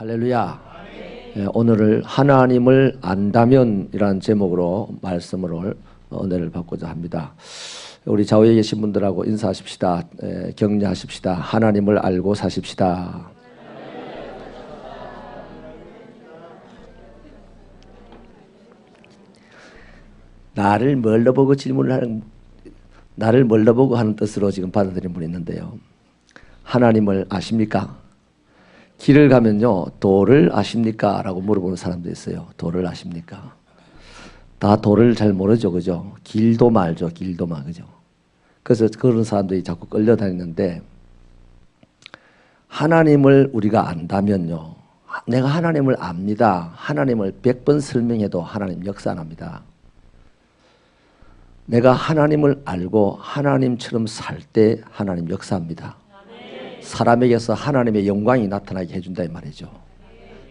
할렐루야. 오늘을 하나님을 안다면이라는 제목으로 말씀을 은혜를 받고자 합니다. 우리 좌우에 계신 분들하고 인사하십시다. 격려하십시다. 하나님을 알고 사십시다. 나를 뭘로 보고 질문을 하는, 나를 뭘로 보고 하는 뜻으로 지금 받아들인 분이 있는데요. 하나님을 아십니까? 길을 가면요, 도를 아십니까? 라고 물어보는 사람도 있어요. 도를 아십니까? 다 도를 잘 모르죠, 그죠? 길도 말죠, 길도만, 그죠? 그래서 그런 사람들이 자꾸 끌려다니는데, 하나님을 우리가 안다면요, 내가 하나님을 압니다. 하나님을 100번 설명해도 하나님 역사 안 합니다. 내가 하나님을 알고 하나님처럼 살 때 하나님 역사합니다. 사람에게서 하나님의 영광이 나타나게 해준다 이 말이죠.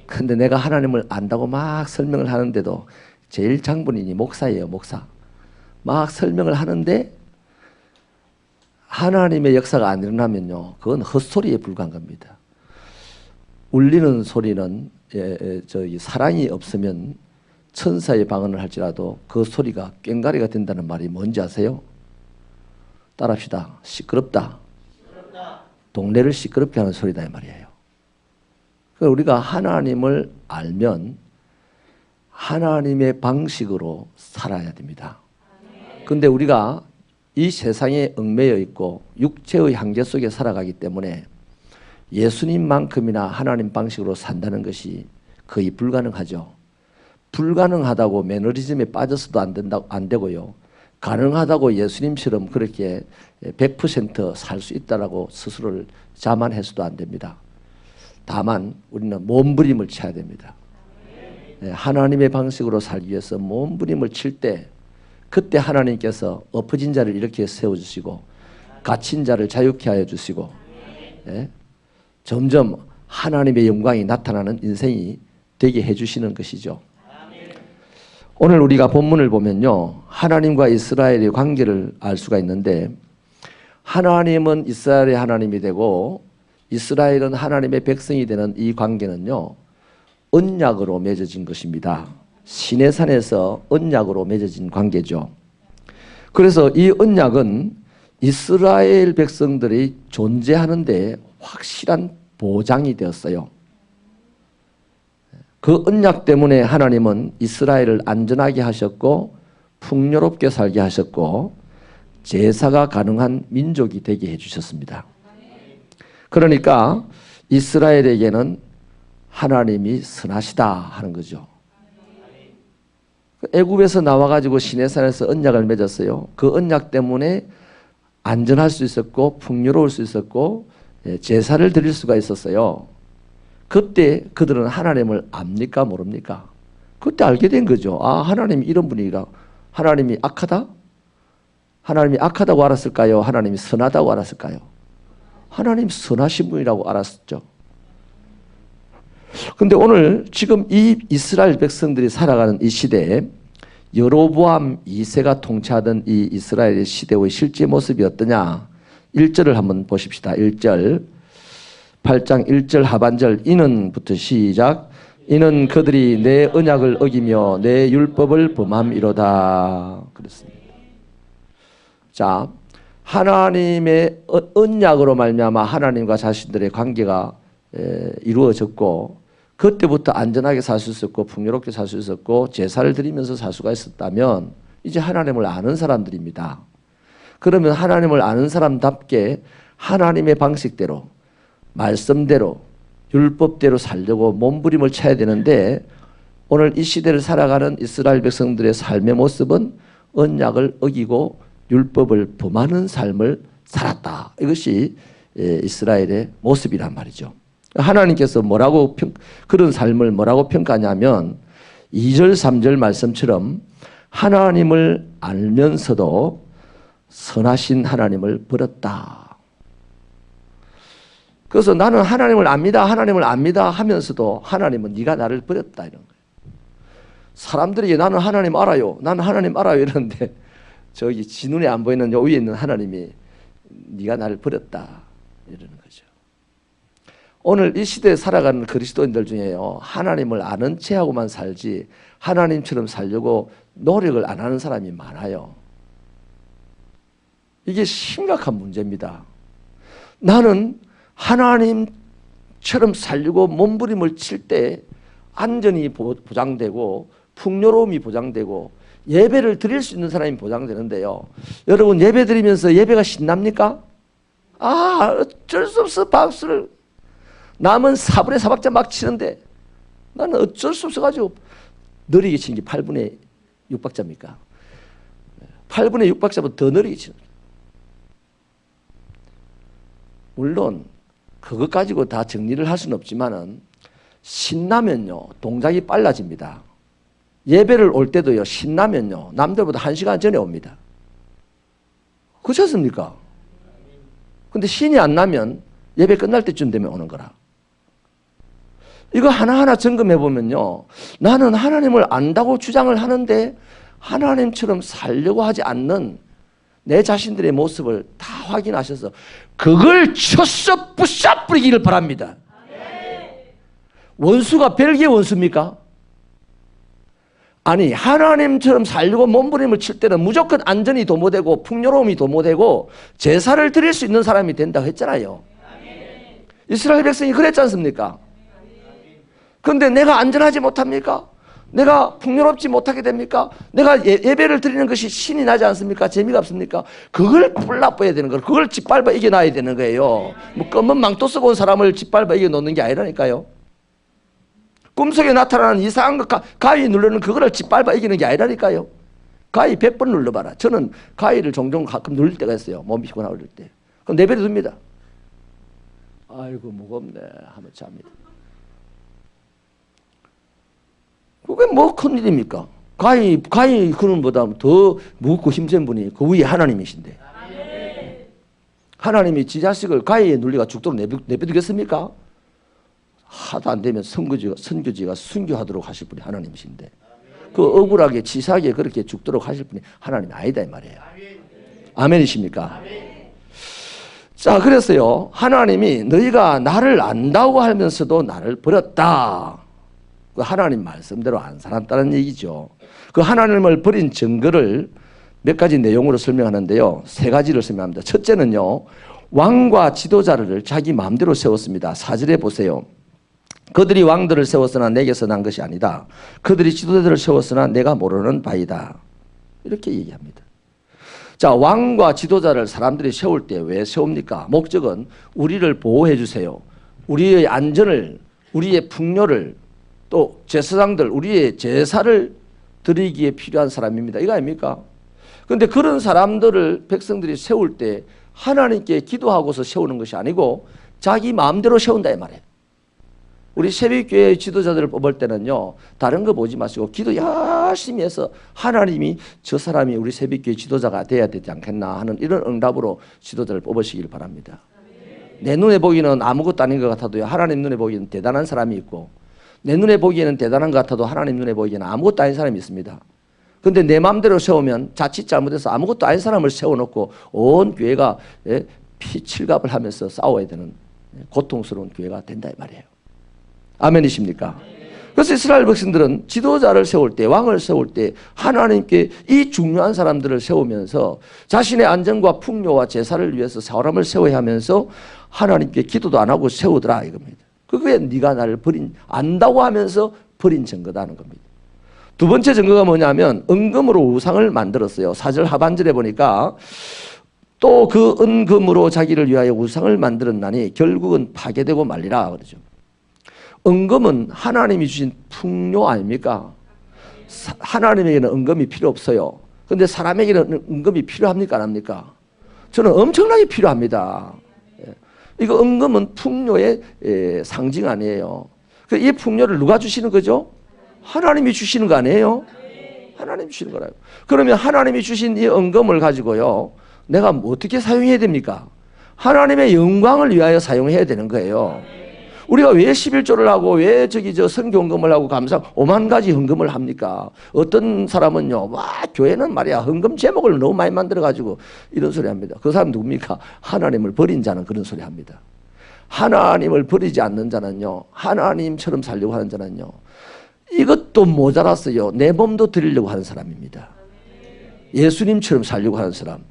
그런데 내가 하나님을 안다고 막 설명을 하는데도 제일 장본인이 목사예요, 목사. 막 설명을 하는데 하나님의 역사가 안 일어나면요, 그건 헛소리에 불과한 겁니다. 울리는 소리는 사랑이 없으면 천사의 방언을 할지라도 그 소리가 꽹과리가 된다는 말이 뭔지 아세요? 따라합시다. 시끄럽다. 동네를 시끄럽게 하는 소리다 이 말이에요. 그러니까 우리가 하나님을 알면 하나님의 방식으로 살아야 됩니다. 그런데 우리가 이 세상에 얽매여 있고 육체의 한계 속에 살아가기 때문에 예수님만큼이나 하나님 방식으로 산다는 것이 거의 불가능하죠. 불가능하다고 매너리즘에 빠져서도 안 되고요. 가능하다고 예수님처럼 그렇게 100% 살 수 있다라고 스스로를 자만해서도 안 됩니다. 다만 우리는 몸부림을 쳐야 됩니다. 하나님의 방식으로 살기 위해서 몸부림을 칠 때 그때 하나님께서 엎어진 자를 이렇게 세워주시고 갇힌 자를 자유케 하여 주시고 점점 하나님의 영광이 나타나는 인생이 되게 해주시는 것이죠. 오늘 우리가 본문을 보면요, 하나님과 이스라엘의 관계를 알 수가 있는데, 하나님은 이스라엘의 하나님이 되고 이스라엘은 하나님의 백성이 되는 이 관계는요, 언약으로 맺어진 것입니다. 시내산에서 언약으로 맺어진 관계죠. 그래서 이 언약은 이스라엘 백성들이 존재하는 데 확실한 보장이 되었어요. 그 언약 때문에 하나님은 이스라엘을 안전하게 하셨고 풍요롭게 살게 하셨고 제사가 가능한 민족이 되게 해주셨습니다. 그러니까 이스라엘에게는 하나님이 선하시다 하는 거죠. 애굽에서 나와가지고 시내산에서 언약을 맺었어요. 그 언약 때문에 안전할 수 있었고 풍요로울 수 있었고 제사를 드릴 수가 있었어요. 그때 그들은 하나님을 압니까 모릅니까? 그때 알게 된 거죠. 아, 하나님이 이런 분이라. 하나님이 악하다? 하나님이 악하다고 알았을까요? 하나님이 선하다고 알았을까요? 하나님 선하신 분이라고 알았죠. 근데 오늘 지금 이 이스라엘 백성들이 살아가는 이 시대에 여로보암 2세가 통치하던 이 이스라엘의 시대의 실제 모습이 어떠냐? 1절을 한번 보십시다. 1절 8장 1절 하반절 이는부터 시작. 이는 그들이 내 언약을 어기며 내 율법을 범함이로다. 그렇습니다. 자, 하나님의 언약으로 말미암아 하나님과 자신들의 관계가 이루어졌고 그때부터 안전하게 살 수 있었고 풍요롭게 살 수 있었고 제사를 드리면서 살 수가 있었다면 이제 하나님을 아는 사람들입니다. 그러면 하나님을 아는 사람답게 하나님의 방식대로 말씀대로 율법대로 살려고 몸부림을 쳐야 되는데 오늘 이 시대를 살아가는 이스라엘 백성들의 삶의 모습은 언약을 어기고 율법을 범하는 삶을 살았다. 이것이 이스라엘의 모습이란 말이죠. 하나님께서 그런 삶을 뭐라고 평가하냐면 2절 3절 말씀처럼 하나님을 알면서도 선하신 하나님을 버렸다. 그래서 나는 하나님을 압니다. 하나님을 압니다 하면서도 하나님은 네가 나를 버렸다 이런 거예요. 사람들에게 나는 하나님 알아요. 나는 하나님 알아요 이러는데 저기 지 눈에 안 보이는 요 위에 있는 하나님이 네가 나를 버렸다 이러는 거죠. 오늘 이 시대에 살아가는 그리스도인들 중에요, 하나님을 아는 체하고만 살지 하나님처럼 살려고 노력을 안 하는 사람이 많아요. 이게 심각한 문제입니다. 나는 하나님처럼 살려고 몸부림을 칠 때 안전이 보장되고 풍요로움이 보장되고 예배를 드릴 수 있는 사람이 보장되는데요, 여러분 예배 드리면서 예배가 신납니까? 어쩔 수 없어. 박수를 남은 4분의 4박자 막 치는데 나는 어쩔 수 없어가지고 느리게 치는 게 8분의 6박자입니까? 8분의 6박자보다 더 느리게 치는 거예요. 물론 그것 가지고 다 정리를 할 수는 없지만은 신나면요 동작이 빨라집니다. 예배를 올 때도요 신나면요 남들보다 1시간 전에 옵니다. 그렇지 않습니까? 근데 신이 안 나면 예배 끝날 때쯤 되면 오는 거라. 이거 하나하나 점검해 보면요, 나는 하나님을 안다고 주장을 하는데 하나님처럼 살려고 하지 않는 내 자신들의 모습을 다 확인하셔서 그걸 쳐서 부숴버리기를 바랍니다. 원수가 별개의 원수입니까? 아니, 하나님처럼 살려고 몸부림을 칠 때는 무조건 안전이 도모되고 풍요로움이 도모되고 제사를 드릴 수 있는 사람이 된다고 했잖아요. 이스라엘 백성이 그랬지 않습니까? 그런데 내가 안전하지 못합니까? 내가 풍요롭지 못하게 됩니까? 내가 예배를 드리는 것이 신이 나지 않습니까? 재미가 없습니까? 그걸 뿔나빠야 되는 거예요. 그걸 짓밟아 이겨놔야 되는 거예요. 뭐 검은 망토 쓰고 온 사람을 짓밟아 이겨놓는 게 아니라니까요. 꿈속에 나타나는 이상한 거 가위 누르는 그거를 짓밟아 이기는 게 아니라니까요. 가위 100번 눌러봐라. 저는 가위를 종종 가끔 누를 때가 있어요. 몸이 피곤하고 그럴 때. 그럼 내버려 둡니다. 아이고 무겁네 하면 잡니다. 그게 뭐 큰일입니까? 가위 그놈보다 더 무겁고 힘센 분이 그 위에 하나님이신데, 하나님이 지 자식을 가위에 눌리가 죽도록 내버리겠습니까? 하도 안 되면 선교지가 순교하도록 하실 분이 하나님이신데, 그 억울하게 치사하게 그렇게 죽도록 하실 분이 하나님이 아니다 이 말이에요. 아멘이십니까? 자, 그래서요 하나님이 너희가 나를 안다고 하면서도 나를 버렸다. 그 하나님 말씀대로 안 살았다는 얘기죠. 그 하나님을 버린 증거를 몇 가지 내용으로 설명하는데요, 3가지를 설명합니다. 첫째는요, 왕과 지도자를 자기 마음대로 세웠습니다. 4절에 보세요. 그들이 왕들을 세웠으나 내게서 난 것이 아니다. 그들이 지도자들을 세웠으나 내가 모르는 바이다. 이렇게 얘기합니다. 자, 왕과 지도자를 사람들이 세울 때 왜 세웁니까? 목적은 우리를 보호해 주세요. 우리의 안전을, 우리의 풍요를, 또 제사장들, 우리의 제사를 드리기에 필요한 사람입니다. 이거 아닙니까? 그런데 그런 사람들을 백성들이 세울 때 하나님께 기도하고서 세우는 것이 아니고 자기 마음대로 세운다 이 말이에요. 우리 새벽교회 지도자들을 뽑을 때는요, 다른 거 보지 마시고 기도 열심히 해서 하나님이 저 사람이 우리 새벽교회 지도자가 돼야 되지 않겠나 하는 이런 응답으로 지도자를 뽑으시길 바랍니다. 내 눈에 보기는 아무것도 아닌 것 같아도요, 하나님 눈에 보기에는 대단한 사람이 있고, 내 눈에 보기에는 대단한 것 같아도 하나님 눈에 보기에는 아무것도 아닌 사람이 있습니다. 그런데 내 마음대로 세우면 자칫 잘못해서 아무것도 아닌 사람을 세워놓고 온 교회가 피칠갑을 하면서 싸워야 되는 고통스러운 교회가 된다 이 말이에요. 아멘이십니까? 그래서 이스라엘 백성들은 지도자를 세울 때, 왕을 세울 때 하나님께 이 중요한 사람들을 세우면서 자신의 안전과 풍요와 제사를 위해서 사람을 세워야 하면서 하나님께 기도도 안 하고 세우더라 이겁니다. 그게 네가 나를 안다고 하면서 버린 증거다는 겁니다. 두 번째 증거가 뭐냐면 은금으로 우상을 만들었어요. 4절 하반절에 보니까 또 그 은금으로 자기를 위하여 우상을 만들었나니 결국은 파괴되고 말리라 그러죠. 은금은 하나님이 주신 풍요 아닙니까? 하나님에게는 은금이 필요 없어요. 그런데 사람에게는 은금이 필요합니까 안 합니까? 저는 엄청나게 필요합니다. 이거 은금은 풍요의 상징 아니에요. 이 풍요를 누가 주시는 거죠? 하나님이 주시는 거 아니에요? 하나님이 주시는 거라요. 그러면 하나님이 주신 이 은금을 가지고요, 내가 어떻게 사용해야 됩니까? 하나님의 영광을 위하여 사용해야 되는 거예요. 우리가 왜 11조를 하고 왜 선교헌금을 하고 감사 5만 가지 헌금을 합니까? 어떤 사람은요, 교회는 말이야 헌금 제목을 너무 많이 만들어 가지고 이런 소리 합니다. 그 사람 누굽니까? 하나님을 버린 자는 그런 소리 합니다. 하나님을 버리지 않는 자는요, 하나님처럼 살려고 하는 자는요, 이것도 모자랐어요. 내 몸도 드리려고 하는 사람입니다. 예수님처럼 살려고 하는 사람.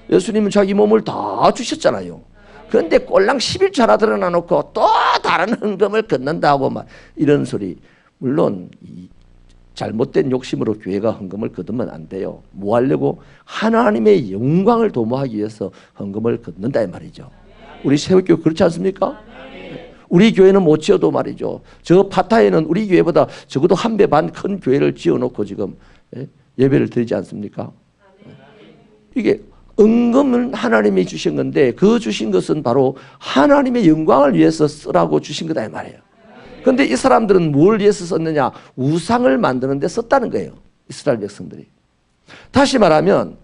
예수님은 자기 몸을 다 주셨잖아요. 그런데 꼴랑 11조 하나 드러나 놓고 또 다른 헌금을 걷는다고 막 이런 소리. 물론 잘못된 욕심으로 교회가 헌금을 걷으면 안 돼요. 뭐 하려고? 하나님의 영광을 도모하기 위해서 헌금을 걷는다 이 말이죠. 우리 새우교회 그렇지 않습니까? 우리 교회는 못 지어도 말이죠. 저 파타에는 우리 교회보다 적어도 한 배 반 큰 교회를 지어놓고 지금 예배를 드리지 않습니까? 이게 은금은 하나님이 주신 건데 그 주신 것은 바로 하나님의 영광을 위해서 쓰라고 주신 거다 이 말이에요. 그런데 이 사람들은 뭘 위해서 썼느냐? 우상을 만드는 데 썼다는 거예요. 이스라엘 백성들이. 다시 말하면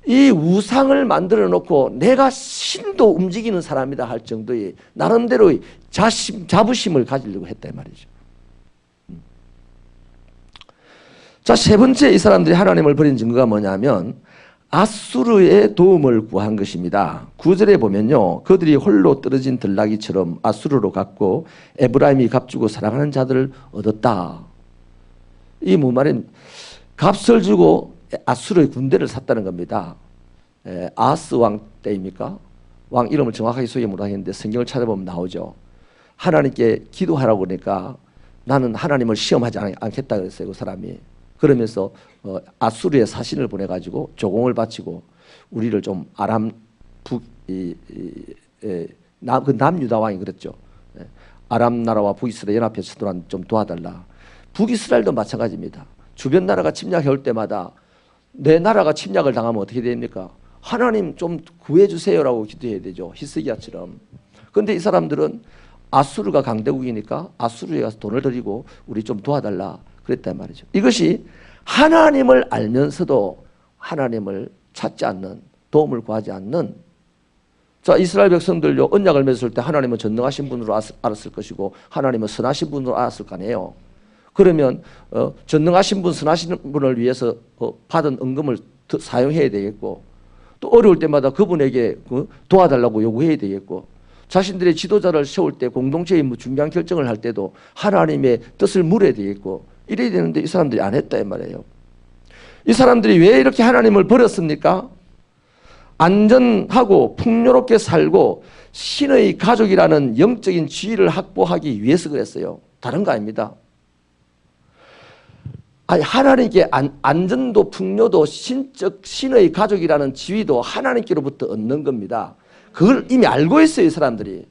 이 우상을 만들어 놓고 내가 신도 움직이는 사람이다 할 정도의 나름대로의 자부심을 가지려고 했다 이 말이죠. 자, 세 번째 이 사람들이 하나님을 버린 증거가 뭐냐면 아수르의 도움을 구한 것입니다. 9절에 보면요, 그들이 홀로 떨어진 들나귀처럼 아수르로 갔고 에브라임이 값주고 사랑하는 자들을 얻었다. 이 무말은 값을 주고 아수르의 군대를 샀다는 겁니다. 아하스 왕 때입니까? 왕 이름을 정확하게 소개 못하겠는데 성경을 찾아보면 나오죠. 하나님께 기도하라고 그러니까 나는 하나님을 시험하지 않겠다 그랬어요. 그 사람이. 그러면서 아수르의 사신을 보내가지고 조공을 바치고 우리를 좀 아람 남유다 왕이 그랬죠. 아람 나라와 북이스라엘 연합해서 좀 도와달라. 북이스라엘도 마찬가지입니다. 주변 나라가 침략해 올 때마다 내 나라가 침략을 당하면 어떻게 됩니까? 하나님 좀 구해주세요라고 기도해야 되죠. 히스기야처럼. 그런데 이 사람들은 아수르가 강대국이니까 아수르에 가서 돈을 들이고 우리 좀 도와달라 그랬단 말이죠. 이것이 하나님을 알면서도 하나님을 찾지 않는, 도움을 구하지 않는, 자, 이스라엘 백성들요, 언약을 맺을 때 하나님은 전능하신 분으로 알았을 것이고 하나님은 선하신 분으로 알았을 거 아니에요. 그러면 전능하신 분, 선하신 분을 위해서 받은 은금을 사용해야 되겠고 또 어려울 때마다 그분에게 도와달라고 요구해야 되겠고 자신들의 지도자를 세울 때 공동체의 중요한 결정을 할 때도 하나님의 뜻을 물어야 되겠고 이래야 되는데 이 사람들이 안 했다 이 말이에요. 이 사람들이 왜 이렇게 하나님을 버렸습니까? 안전하고 풍요롭게 살고 신의 가족이라는 영적인 지위를 확보하기 위해서 그랬어요. 다른 거 아닙니다. 아니, 하나님께 안전도 풍요도 신의 가족이라는 지위도 하나님께로부터 얻는 겁니다. 그걸 이미 알고 있어요, 이 사람들이.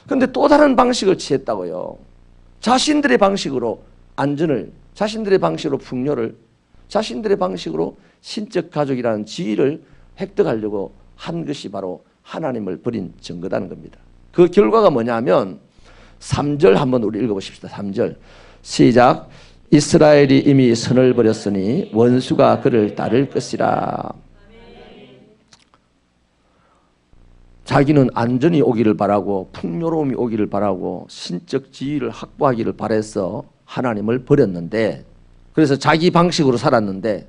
그런데 또 다른 방식을 취했다고요. 자신들의 방식으로 안전을, 자신들의 방식으로 풍요를, 자신들의 방식으로 신적 가족이라는 지위를 획득하려고 한 것이 바로 하나님을 버린 증거라는 겁니다. 그 결과가 뭐냐면 3절 한번 우리 읽어보십시다. 3절 시작. 이스라엘이 이미 선을 버렸으니 원수가 그를 따를 것이라. 자기는 안전이 오기를 바라고 풍요로움이 오기를 바라고 신적 지위를 확보하기를 바라서 하나님을 버렸는데, 그래서 자기 방식으로 살았는데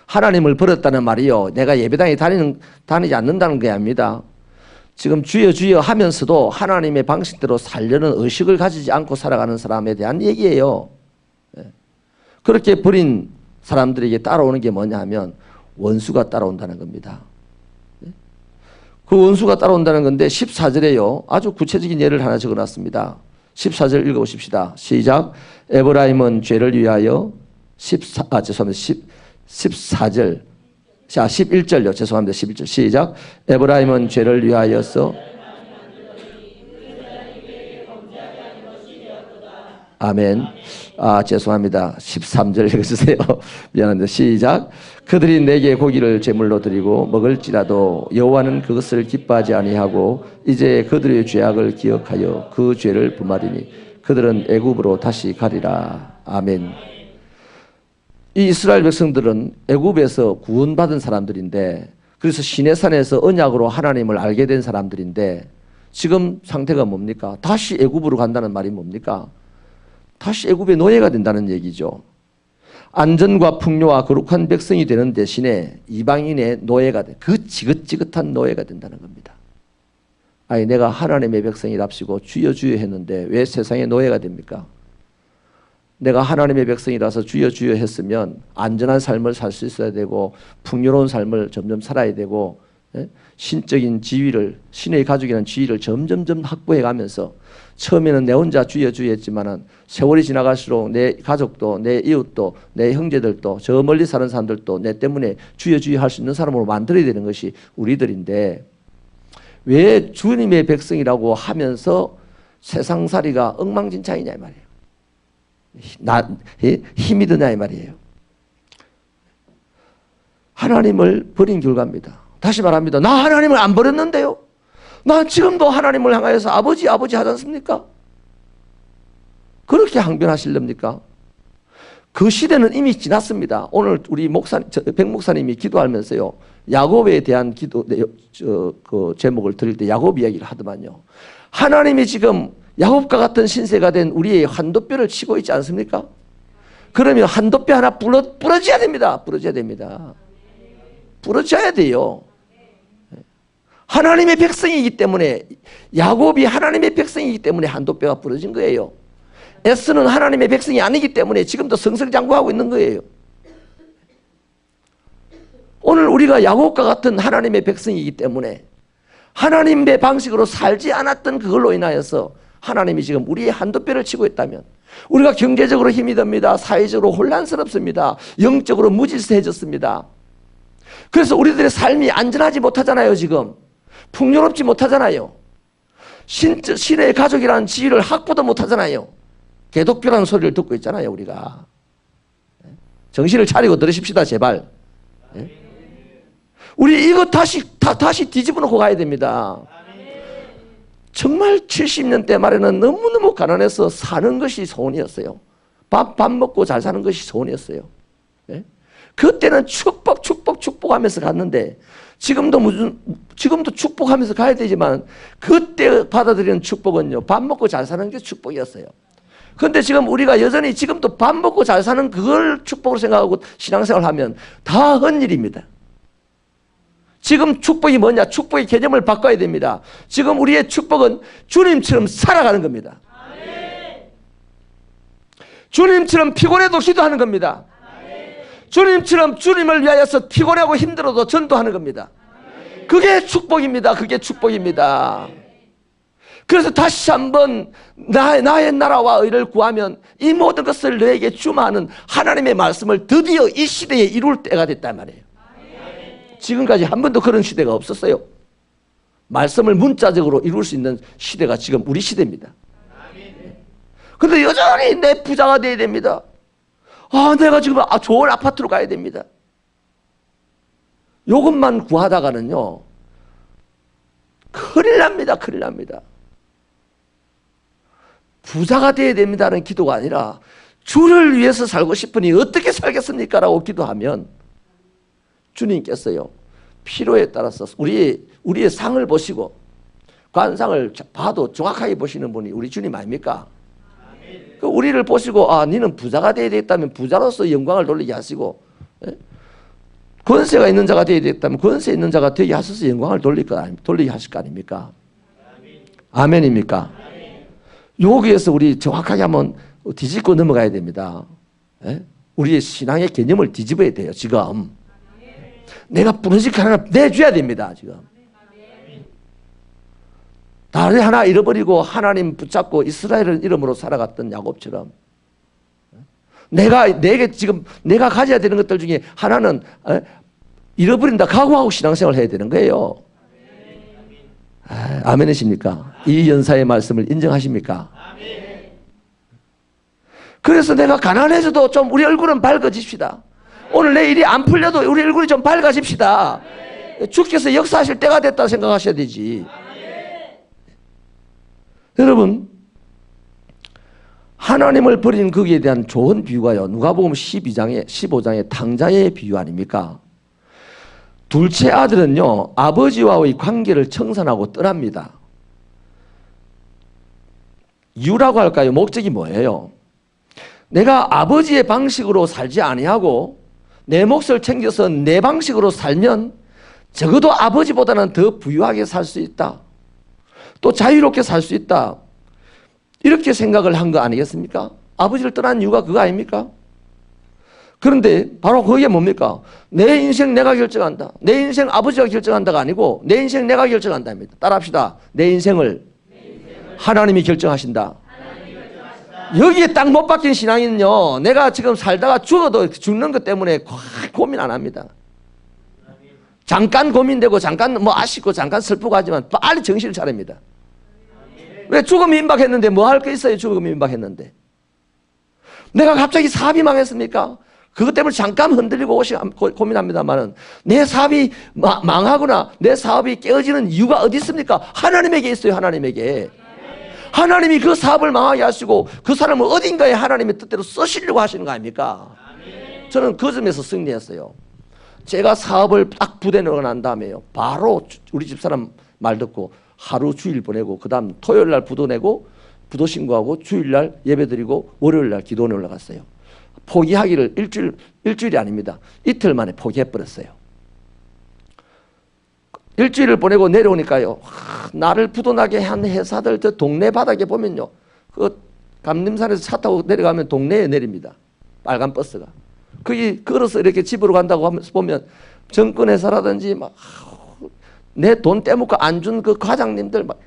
하나님을 버렸다는 말이요, 내가 예배당에 다니지 않는다는 게 아닙니다. 지금 주여 주여 하면서도 하나님의 방식대로 살려는 의식을 가지지 않고 살아가는 사람에 대한 얘기예요. 그렇게 버린 사람들에게 따라오는 게 뭐냐 하면 원수가 따라온다는 겁니다. 그 원수가 따라온다는 건데 14절에요. 아주 구체적인 예를 하나 적어놨습니다. 14절 읽어보십시다. 시작. 에브라임은 죄를 위하여 14절. 자, 11절요. 죄송합니다. 11절. 시작. 에브라임은 죄를 위하여서 아멘. 죄송합니다. 13절 읽어주세요. 미안합니다. 시작. 그들이 내게 고기를 제물로 드리고 먹을지라도 여호와는 그것을 기뻐하지 아니하고 이제 그들의 죄악을 기억하여 그 죄를 범하리니 그들은 애굽으로 다시 가리라. 아멘. 이 이스라엘 백성들은 애굽에서 구원받은 사람들인데, 그래서 시내산에서 언약으로 하나님을 알게 된 사람들인데 지금 상태가 뭡니까? 다시 애굽으로 간다는 말이 뭡니까? 다시 애굽의 노예가 된다는 얘기죠. 안전과 풍요와 거룩한 백성이 되는 대신에 이방인의 노예가 돼. 그 지긋지긋한 노예가 된다는 겁니다. 아니 내가 하나님의 백성이랍시고 주여 주여 했는데 왜 세상의 노예가 됩니까? 내가 하나님의 백성이라서 주여 주여 했으면 안전한 삶을 살 수 있어야 되고 풍요로운 삶을 점점 살아야 되고 신적인 지위를, 신의 가족이라는 지위를 점점점 확보해 가면서 처음에는 내 혼자 주여 주여 했지만은 세월이 지나갈수록 내 가족도 내 이웃도 내 형제들도 저 멀리 사는 사람들도 내 때문에 주여 주여 할 수 있는 사람으로 만들어야 되는 것이 우리들인데 왜 주님의 백성이라고 하면서 세상살이가 엉망진창이냐 이 말이에요. 힘이 드냐 이 말이에요. 하나님을 버린 결과입니다. 다시 말합니다. 나 하나님을 안 버렸는데요. 나 지금도 하나님을 향하여서 아버지 아버지 하지 않습니까? 그렇게 항변하실랍니까? 그 시대는 이미 지났습니다. 오늘 우리 백 목사님이 기도하면서요, 야곱에 대한 기도 그 제목을 드릴 때 야곱 이야기를 하더만요. 하나님이 지금 야곱과 같은 신세가 된 우리의 한도뼈를 치고 있지 않습니까? 그러면 한도뼈 하나 부러져야 됩니다. 부러져야 됩니다. 부러져야 돼요. 하나님의 백성이기 때문에, 야곱이 하나님의 백성이기 때문에 한도뼈가 부러진 거예요. 에스는 하나님의 백성이 아니기 때문에 지금도 승승장구하고 있는 거예요. 오늘 우리가 야곱과 같은 하나님의 백성이기 때문에 하나님의 방식으로 살지 않았던 그걸로 인하여서 하나님이 지금 우리의 한도뼈를 치고 있다면, 우리가 경제적으로 힘이 듭니다. 사회적으로 혼란스럽습니다. 영적으로 무질서해졌습니다. 그래서 우리들의 삶이 안전하지 못하잖아요. 지금 풍요롭지 못하잖아요. 신의 가족이라는 지위를 확보도 못하잖아요. 개독교라는 소리를 듣고 있잖아요. 우리가 정신을 차리고 들으십시다 제발. 우리 이거 다시 뒤집어 놓고 가야 됩니다. 정말 70년대 말에는 너무너무 가난해서 사는 것이 소원이었어요. 밥 먹고 잘 사는 것이 소원이었어요. 그때는 축복하면서 갔는데, 지금도 축복하면서 가야 되지만, 그때 받아들이는 축복은요, 밥 먹고 잘 사는 게 축복이었어요. 그런데 지금 우리가 여전히 지금도 밥 먹고 잘 사는 그걸 축복으로 생각하고 신앙생활을 하면 다 헛일입니다. 지금 축복이 뭐냐? 축복의 개념을 바꿔야 됩니다. 지금 우리의 축복은 주님처럼 살아가는 겁니다. 주님처럼 피곤해도 기도하는 겁니다. 주님처럼 주님을 위하여서 피곤하고 힘들어도 전도하는 겁니다. 그게 축복입니다. 그게 축복입니다. 그래서 다시 한번 나의 나라와 의를 구하면 이 모든 것을 너에게 주마하는 하나님의 말씀을 드디어 이 시대에 이룰 때가 됐단 말이에요. 지금까지 한 번도 그런 시대가 없었어요. 말씀을 문자적으로 이룰 수 있는 시대가 지금 우리 시대입니다. 그런데 여전히 내 부자가 돼야 됩니다. 내가 지금 좋은 아파트로 가야 됩니다. 이것만 구하다가는요, 큰일 납니다. 큰일 납니다. 부자가 돼야 됩니다는 기도가 아니라 주를 위해서 살고 싶으니 어떻게 살겠습니까? 라고 기도하면 주님께서요, 필요에 따라서 우리의 상을 보시고 관상을 봐도 정확하게 보시는 분이 우리 주님 아닙니까? 그 우리를 보시고 너는 부자가 되어야 되겠다면 부자로서 영광을 돌리게 하시고, 권세가 있는 자가 되어야 되겠다면 권세 있는 자가 되게 하셔서 영광을 돌리게 하실 거 아닙니까? 아멘입니까? 여기에서 우리 정확하게 한번 뒤집고 넘어가야 됩니다. 우리의 신앙의 개념을 뒤집어야 돼요. 지금 내가 부르짖고 하나 내줘야 됩니다. 지금 다리 하나 잃어버리고 하나님 붙잡고 이스라엘을 이름으로 살아갔던 야곱처럼, 내게 지금 내가 가져야 되는 것들 중에 하나는 잃어버린다 각오하고 신앙생활을 해야 되는 거예요. 아멘이십니까? 이 연사의 말씀을 인정하십니까? 그래서 내가 가난해져도 좀 우리 얼굴은 밝아집시다. 오늘 내 일이 안 풀려도 우리 얼굴이 좀 밝아집시다. 주께서 역사하실 때가 됐다 생각하셔야 되지. 여러분, 하나님을 버린 거기에 대한 좋은 비유가요, 누가복음 15장의 탕자의 비유 아닙니까? 둘째 아들은요, 아버지와의 관계를 청산하고 떠납니다. 이유라고 할까요? 목적이 뭐예요? 내가 아버지의 방식으로 살지 아니하고 내 몫을 챙겨서 내 방식으로 살면 적어도 아버지보다는 더 부유하게 살 수 있다. 또 자유롭게 살 수 있다. 이렇게 생각을 한 거 아니겠습니까? 아버지를 떠난 이유가 그거 아닙니까? 그런데 바로 그게 뭡니까? 내 인생 내가 결정한다. 내 인생 아버지가 결정한다가 아니고 내 인생 내가 결정한답니다. 따라합시다. 내 인생을 하나님이 결정하신다. 여기에 딱 못 박힌 신앙인은요, 내가 지금 살다가 죽어도 죽는 것 때문에 고민 안 합니다. 잠깐 고민되고 잠깐 뭐 아쉽고 잠깐 슬프고 하지만 빨리 정신을 차립니다. 왜? 죽음이 임박했는데 뭐 할 거 있어요? 죽음이 임박했는데. 내가 갑자기 사업이 망했습니까? 그것 때문에 잠깐 흔들리고 고민합니다만은 내 사업이 망하거나 내 사업이 깨어지는 이유가 어디 있습니까? 하나님에게 있어요. 하나님에게. 하나님이 그 사업을 망하게 하시고 그 사람을 어딘가에 하나님의 뜻대로 쓰시려고 하시는 거 아닙니까? 저는 그 점에서 승리했어요. 제가 사업을 딱 부대 넣고 난 다음에요, 바로 우리 집사람 말 듣고 하루 주일 보내고 그 다음 토요일 날 부도 내고 부도 신고하고 주일 날 예배 드리고 월요일 날 기도원에 올라갔어요. 포기하기를 일주일이 아닙니다. 이틀 만에 포기해버렸어요. 일주일을 보내고 내려오니까요, 나를 부도나게 한 회사들 저 동네 바닥에 보면요, 그 감림산에서 차 타고 내려가면 동네에 내립니다. 빨간 버스가. 거기 걸어서 이렇게 집으로 간다고 하면서 보면 정권회사라든지 막 내 돈 떼먹고 안 준 그 과장님들 막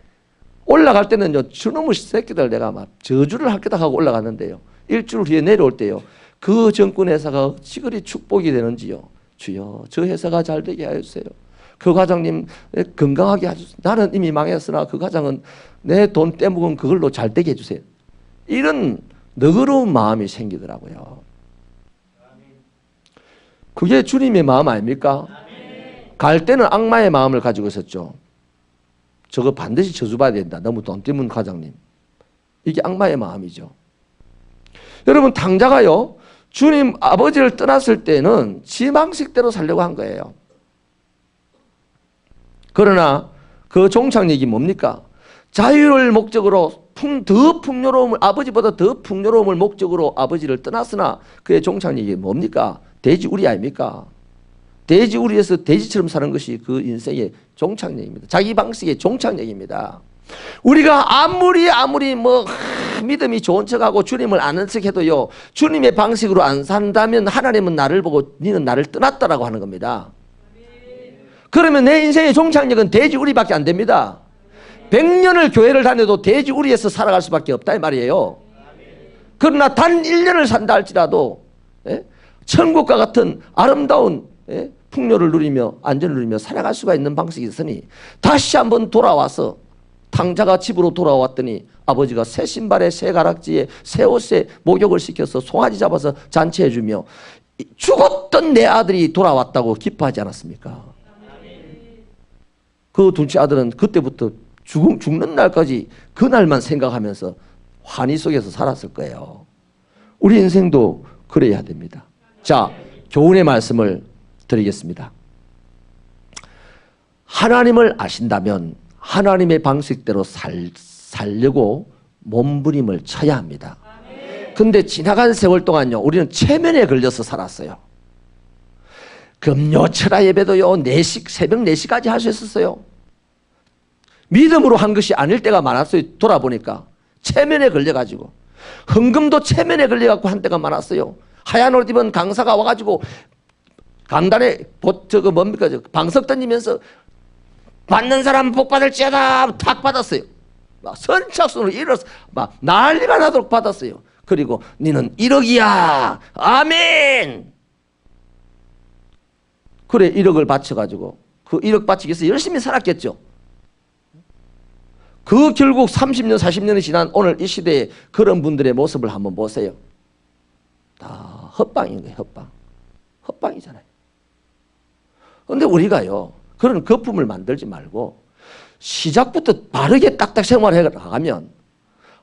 올라갈 때는요, 저놈의 새끼들 내가 막 저주를 할게다 하고 올라갔는데요, 일주일 뒤에 내려올 때요, 그 정권회사가 어찌 그리 축복이 되는지요. 주여, 저 회사가 잘 되게 하여 주세요. 그 과장님 건강하게 해주세요. 나는 이미 망했으나 그 과장은 내 돈 떼먹은 그걸로 잘 되게 해주세요. 이런 너그러운 마음이 생기더라고요. 그게 주님의 마음 아닙니까? 갈 때는 악마의 마음을 가지고 있었죠. 저거 반드시 저주받아야 된다. 너무 돈 때문 과장님. 이게 악마의 마음이죠. 여러분, 탕자가요, 주님 아버지를 떠났을 때는 지 방식대로 살려고 한 거예요. 그러나 그 종착역이 뭡니까? 자유를 목적으로 더 풍요로움을, 아버지보다 더 풍요로움을 목적으로 아버지를 떠났으나 그의 종착역이 뭡니까? 돼지우리 아닙니까? 돼지우리에서 돼지처럼 사는 것이 그 인생의 종착역입니다. 자기 방식의 종착역입니다. 우리가 아무리 뭐 믿음이 좋은 척하고 주님을 아는 척해도요, 주님의 방식으로 안 산다면 하나님은 나를 보고 너는 나를 떠났다라고 하는 겁니다. 그러면 내 인생의 종착역은 돼지우리밖에 안 됩니다. 100년을 교회를 다녀도 돼지우리에서 살아갈 수밖에 없다 이 말이에요. 그러나 단 1년을 산다 할지라도 천국과 같은 아름다운 풍요를 누리며 안전을 누리며 살아갈 수가 있는 방식이 있으니, 다시 한번 돌아와서 탕자가 집으로 돌아왔더니 아버지가 새 신발에 새 가락지에 새 옷에 목욕을 시켜서 송아지 잡아서 잔치해 주며 죽었던 내 아들이 돌아왔다고 기뻐하지 않았습니까? 그 둘째 아들은 그때부터 죽는 날까지 그날만 생각하면서 환희 속에서 살았을 거예요. 우리 인생도 그래야 됩니다. 자, 교훈의 말씀을 드리겠습니다. 하나님을 아신다면 하나님의 방식대로 살려고 몸부림을 쳐야 합니다. 근데 지나간 세월 동안요, 우리는 체면에 걸려서 살았어요. 금요 철야 예배도요, 새벽 4시까지 할 수 있었어요. 믿음으로 한 것이 아닐 때가 많았어요. 돌아보니까 체면에 걸려가지고. 헌금도 체면에 걸려갖고 한 때가 많았어요. 하얀 옷 입은 강사가 와가지고 강단에 방석 던지면서 받는 사람 복 받을지어다 탁 받았어요. 막 선착순으로 일어서 막 난리가 나도록 받았어요. 그리고 너는 1억이야 아멘. 그래 1억을 바쳐가지고 그 1억 바치기 위해서 열심히 살았겠죠. 그 결국 30년 40년이 지난 오늘 이 시대에 그런 분들의 모습을 한번 보세요. 다 헛방인 거예요. 헛방이잖아요. 그런데 우리가요, 그런 거품을 만들지 말고 시작부터 바르게 딱딱 생활해 나가면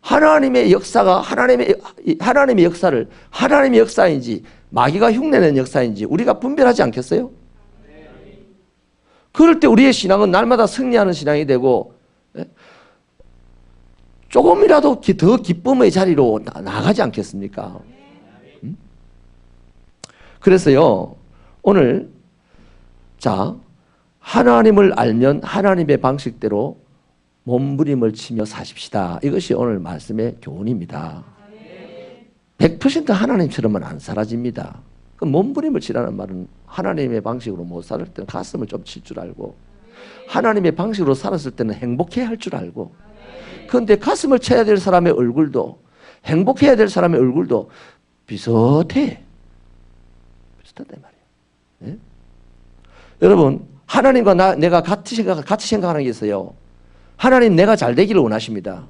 하나님의 역사가 하나님의 역사를 하나님의 역사인지 마귀가 흉내낸 역사인지 우리가 분별하지 않겠어요? 그럴 때 우리의 신앙은 날마다 승리하는 신앙이 되고 조금이라도 더 기쁨의 자리로 나가지 않겠습니까? 그래서요, 오늘 자, 하나님을 알면 하나님의 방식대로 몸부림을 치며 사십시다. 이것이 오늘 말씀의 교훈입니다. 100% 하나님처럼은 안 사라집니다. 그 몸부림을 치라는 말은 하나님의 방식으로 못 살 때는 가슴을 좀 칠 줄 알고, 하나님의 방식으로 살았을 때는 행복해야 할 줄 알고, 그런데 가슴을 쳐야 될 사람의 얼굴도, 행복해야 될 사람의 얼굴도 비슷해. 비슷하단 말이에요. 네? 여러분, 하나님과 내가 같이 생각하는 게 있어요. 하나님 내가 잘 되기를 원하십니다.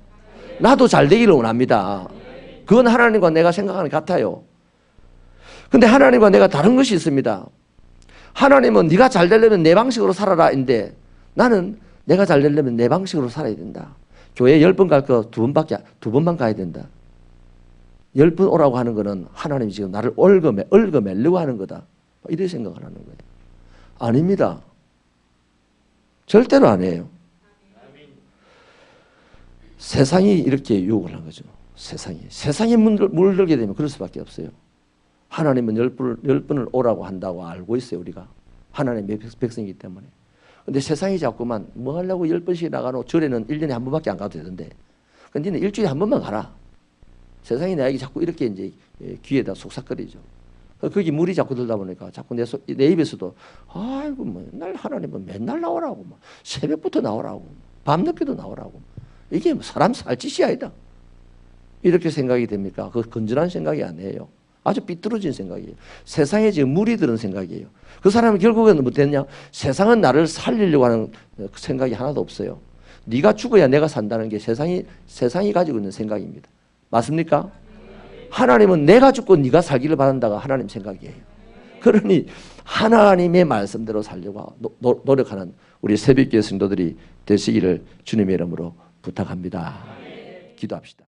나도 잘 되기를 원합니다. 그건 하나님과 내가 생각하는 게 같아요. 근데 하나님과 내가 다른 것이 있습니다. 하나님은 네가 잘 되려면 내 방식으로 살아라 인데, 나는 내가 잘 되려면 내 방식으로 살아야 된다. 교회 10번 갈 거 2번만 가야 된다. 10번 오라고 하는 거는 하나님이 지금 나를 얽어매려고 하는 거다. 이렇게 생각을 하는 거예요. 아닙니다. 절대로 아니에요. 세상이 이렇게 유혹을 한 거죠. 세상이 물들게 되면 그럴 수밖에 없어요. 하나님은 10번을 오라고 한다고 알고 있어요. 우리가 하나님의 백성이기 때문에. 근데 세상이 자꾸만 뭐 하려고 10번씩 나가노? 절에는 1년에 한 번밖에 안 가도 되던데, 근데 너는 일주일에 한 번만 가라. 세상이 나에게 자꾸 이렇게 이제 귀에다 속삭거리죠. 거기 물이 자꾸 들다 보니까 자꾸 내 입에서도, 아이고 뭐 맨날 하나님은 맨날 나오라고, 뭐 새벽부터 나오라고, 밤늦게도 나오라고, 이게 뭐 사람 살 짓이 아니다. 이렇게 생각이 됩니까? 그 건전한 생각이 아니에요. 아주 삐뚤어진 생각이에요. 세상에 지금 물이 들은 생각이에요. 그 사람은 결국에는 뭐 됐냐? 세상은 나를 살리려고 하는 생각이 하나도 없어요. 네가 죽어야 내가 산다는 게 세상이 가지고 있는 생각입니다. 맞습니까? 하나님은 내가 죽고 네가 살기를 바란다가 하나님 생각이에요. 그러니 하나님의 말씀대로 살려고 노력하는 우리 새벽교회 성도들이 되시기를 주님의 이름으로 부탁합니다. 기도합시다.